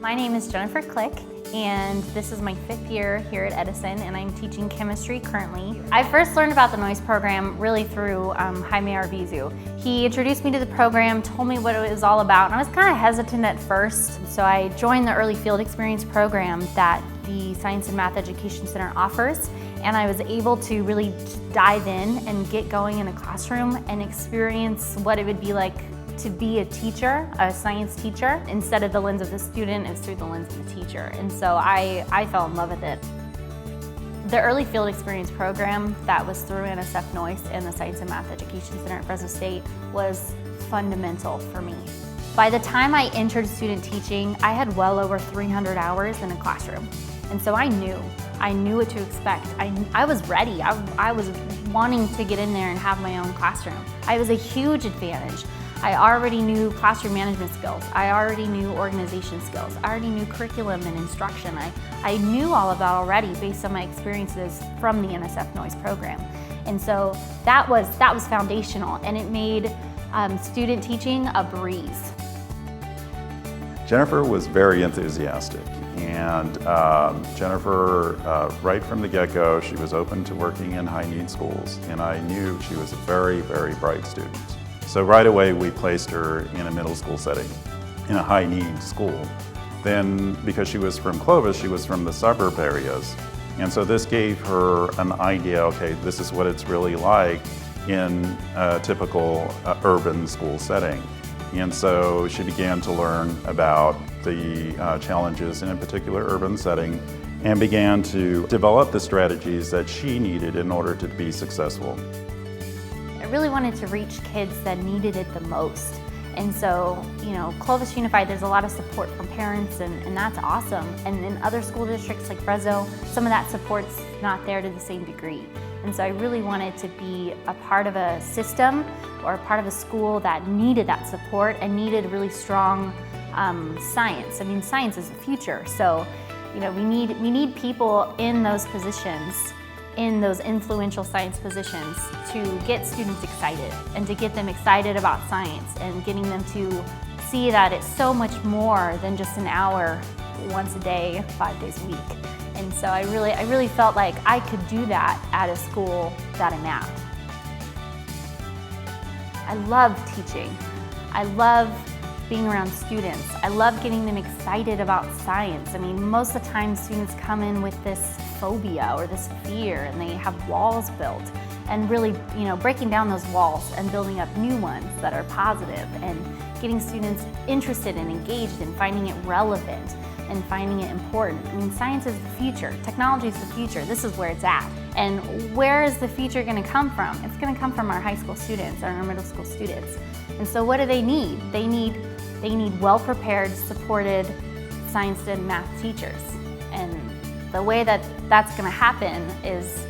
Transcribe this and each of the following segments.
My name is Jennifer Click, and this is my 5th year here at Edison, and I'm teaching chemistry currently. I first learned about the NOISE program really through Jaime Arvizu. He introduced me to the program, told me what it was all about, and I was kind of hesitant at first. So I joined the Early Field Experience program that the Science and Math Education Center offers, and I was able to really dive in and get going in a classroom and experience what it would be like to be a teacher, a science teacher. Instead of the lens of the student, it's through the lens of the teacher. And so I fell in love with it. The Early Field Experience program that was through NSF NOISE and the Science and Math Education Center at Fresno State was fundamental for me. By the time I entered student teaching, I had well over 300 hours in a classroom. And so I knew what to expect. I was ready. I was wanting to get in there and have my own classroom. It was a huge advantage. I already knew classroom management skills. I already knew organization skills. I already knew curriculum and instruction. I knew all of that already based on my experiences from the NSF NOISE program. And so that was foundational, and it made student teaching a breeze. Jennifer was very enthusiastic, and Jennifer, right from the get-go, she was open to working in high-need schools, and I knew she was a very, very bright student. So right away we placed her in a middle school setting, in a high-need school. Then, because she was from Clovis, she was from the suburb areas, and so this gave her an idea, okay, this is what it's really like in a typical urban school setting. And so she began to learn about the challenges in a particular urban setting and began to develop the strategies that she needed in order to be successful. I really wanted to reach kids that needed it the most. And so, Clovis Unified, there's a lot of support from parents, and that's awesome. And in other school districts like Fresno, some of that support's not there to the same degree. And so I really wanted to be a part of a system or a part of a school that needed that support and needed really strong science. I mean, science is the future. So, we need people in those positions, in those influential science positions, to get students excited and to get them excited about science and getting them to see that it's so much more than just an hour once a day, 5 days a week. And so I really felt like I could do that at a school that I'm at. I love teaching. I love being around students. I love getting them excited about science. I mean, most of the time students come in with this phobia or this fear, and they have walls built. And really, breaking down those walls and building up new ones that are positive, and getting students interested and engaged and finding it relevant and finding it important. I mean, science is the future. Technology is the future. This is where it's at. And where is the future going to come from? It's going to come from our high school students or our middle school students. And so what do they need? They need well-prepared, supported science and math teachers. And the way that that's going to happen is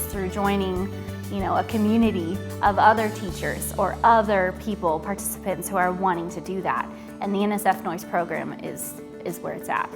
through joining, a community of other teachers or other people, participants who are wanting to do that. And the NSF NOISE program is where it's at.